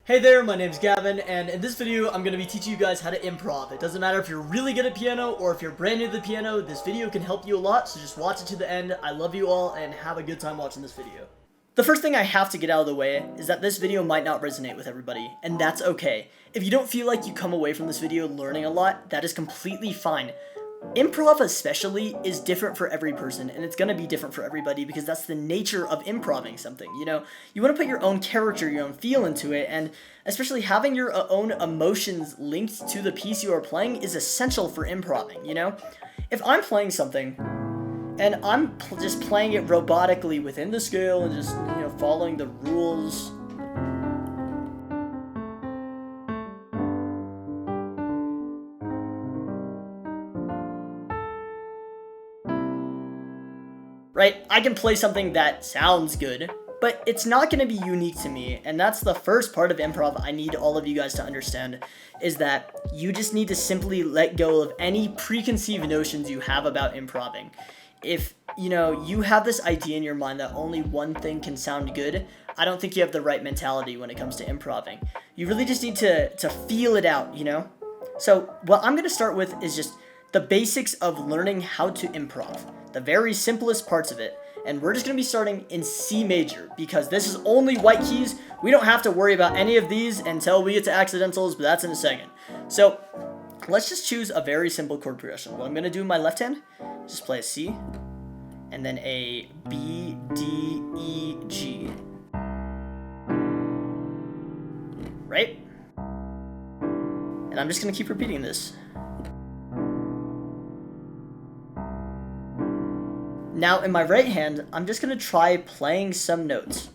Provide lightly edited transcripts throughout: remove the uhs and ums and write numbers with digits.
Hey there, my name's Gavin, and in this video, I'm going to be teaching you guys how to improv. It doesn't matter if you're really good at piano or if you're brand new to the piano, this video can help you a lot, so just watch it to the end. I love you all, and have a good time watching this video. The first thing I have to get out of the way is that this video might not resonate with everybody, and that's okay. If you don't feel like you come away from this video learning a lot, that is completely fine. Improv especially is different for every person, and it's going to be different for everybody because that's the nature of improving something, you know? You want to put your own character, your own feel into it, and especially having your own emotions linked to the piece you are playing is essential for improving, you know? If I'm playing something, and I'm just playing it robotically within the scale and just, you know, following the rules, right? I can play something that sounds good, but it's not going to be unique to me, and that's the first part of improv I need all of you guys to understand, is that you just need to simply let go of any preconceived notions you have about improving. If, you know, you have this idea in your mind that only one thing can sound good, I don't think you have the right mentality when it comes to improving. You really just need to feel it out, you know? So what I'm going to start with is just the basics of learning how to improv. The very simplest parts of it, and we're just going to be starting in C major because this is only white keys. We don't have to worry about any of these until we get to accidentals, but that's in a second. So let's just choose a very simple chord progression. What I'm going to do in my left hand, just play a C, and then a B, D, E, G. Right? And I'm just going to keep repeating this. Now, in my right hand, I'm just going to try playing some notes.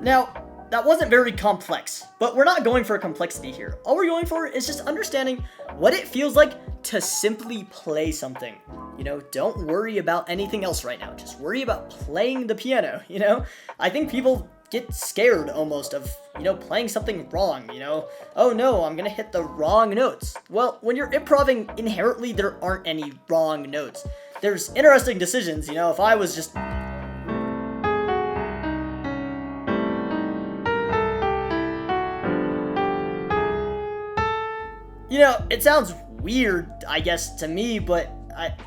Now, that wasn't very complex, but we're not going for complexity here. All we're going for is just understanding what it feels like to simply play something. You know, don't worry about anything else right now. Just worry about playing the piano, you know? I think people get scared almost of, you know, playing something wrong, you know? Oh no, I'm gonna hit the wrong notes. Well, when you're improving, inherently there aren't any wrong notes. There's interesting decisions, you know? If I was just you know, it sounds weird, I guess, to me, but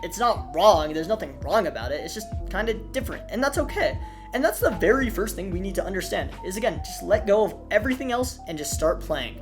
it's not wrong. There's nothing wrong about it. It's just kind of different, and that's okay. And that's the very first thing we need to understand, is, again, just let go of everything else and just start playing.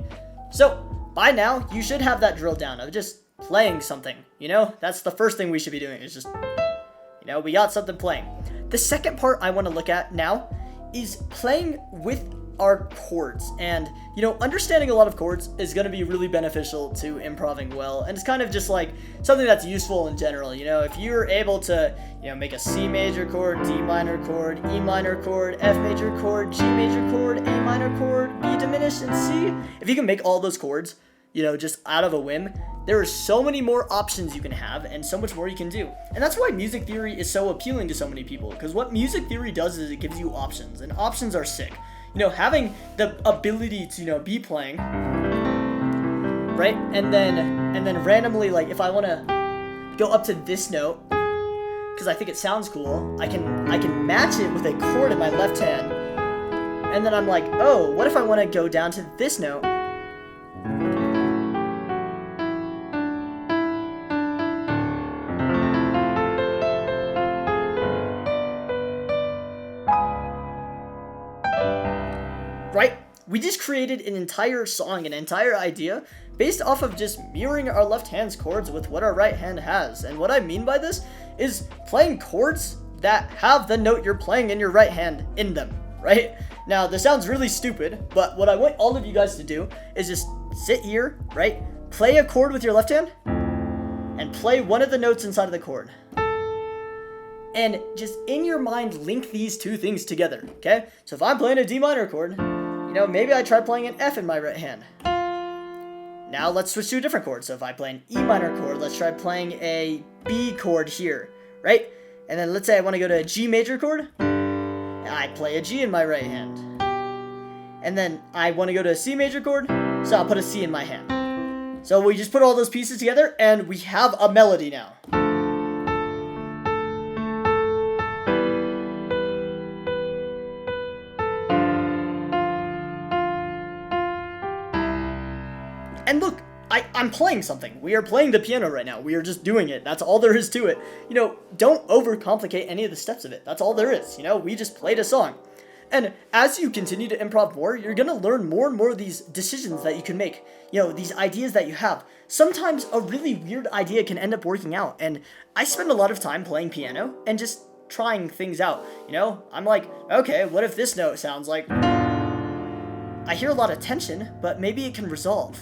So, by now, you should have that drilled down of just playing something, you know? That's the first thing we should be doing, is just, you know, we got something playing. The second part I want to look at now is playing with our chords, and you know, understanding a lot of chords is going to be really beneficial to improving well, and it's kind of just like something that's useful in general. You know, if you're able to, you know, make a C major chord, D minor chord, E minor chord, F major chord, G major chord, A minor chord, B diminished, and C, if you can make all those chords, you know, just out of a whim, there are so many more options you can have and so much more you can do. And that's why music theory is so appealing to so many people, because what music theory does is it gives you options, and options are sick. You know, having the ability to, you know, be playing, right? And then randomly, like, if I want to go up to this note, because I think it sounds cool, I can match it with a chord in my left hand. And then I'm like, oh, what if I want to go down to this note? Right? We just created an entire song, an entire idea, based off of just mirroring our left hand's chords with what our right hand has. And what I mean by this is playing chords that have the note you're playing in your right hand in them, right? Now, this sounds really stupid, but what I want all of you guys to do is just sit here, right? Play a chord with your left hand, and play one of the notes inside of the chord. And just in your mind, link these two things together, okay? So if I'm playing a D minor chord, you know, maybe I try playing an F in my right hand. Now let's switch to a different chord. So if I play an E minor chord, let's try playing a B chord here, right? And then let's say I want to go to a G major chord. I play a G in my right hand. And then I want to go to a C major chord, so I'll put a C in my hand. So we just put all those pieces together and we have a melody now. And look, I'm playing something. We are playing the piano right now. We are just doing it. That's all there is to it. You know, don't overcomplicate any of the steps of it. That's all there is. You know, we just played a song. And as you continue to improv more, you're going to learn more and more of these decisions that you can make. You know, these ideas that you have. Sometimes a really weird idea can end up working out. And I spend a lot of time playing piano and just trying things out. You know, I'm like, okay, what if this note sounds like... I hear a lot of tension, but maybe it can resolve.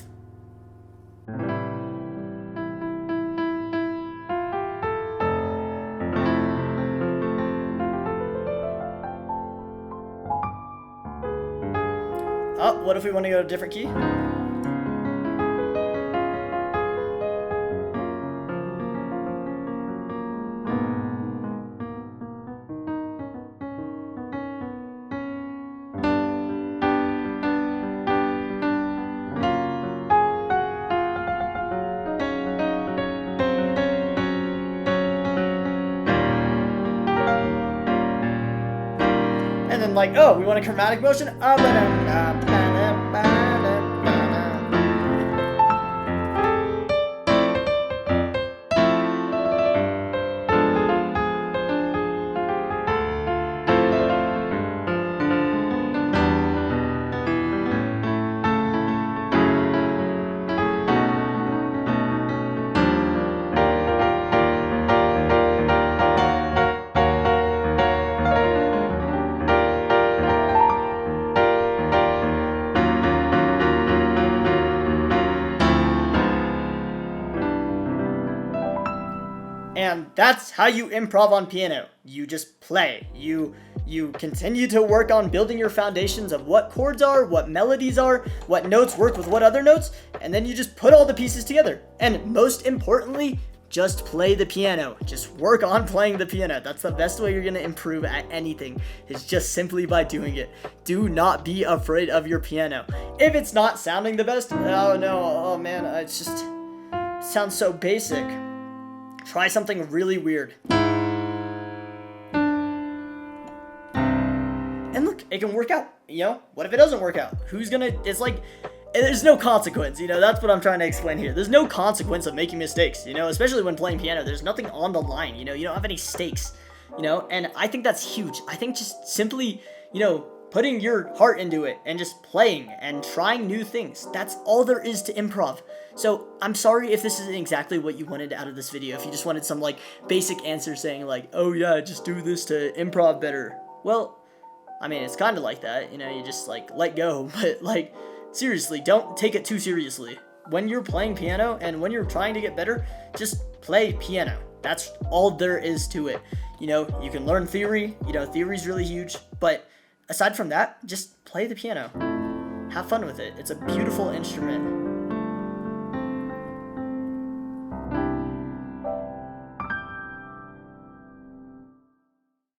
Oh, what if we want to go to a different key? And then like, oh, we want a chromatic motion. And that's how you improv on piano. You just play. You continue to work on building your foundations of what chords are, what melodies are, what notes work with what other notes, and then you just put all the pieces together. And most importantly, just play the piano. Just work on playing the piano. That's the best way you're going to improve at anything, is just simply by doing it. Do not be afraid of your piano. If it's not sounding the best, oh no, oh man, it sounds so basic. Try something really weird. And look, it can work out, you know? What if it doesn't work out? It's like, there's no consequence, you know? That's what I'm trying to explain here. There's no consequence of making mistakes, you know? Especially when playing piano, there's nothing on the line, you know? You don't have any stakes, you know? And I think that's huge. I think just simply, you know, putting your heart into it and just playing and trying new things. That's all there is to improv. So I'm sorry if this isn't exactly what you wanted out of this video. If you just wanted some like basic answer saying like, oh yeah, just do this to improv better. Well, I mean, it's kind of like that, you know, you just like let go, but like seriously, don't take it too seriously. When you're playing piano and when you're trying to get better, just play piano. That's all there is to it. You know, you can learn theory, you know, theory's really huge, but aside from that, just play the piano. Have fun with it. It's a beautiful instrument.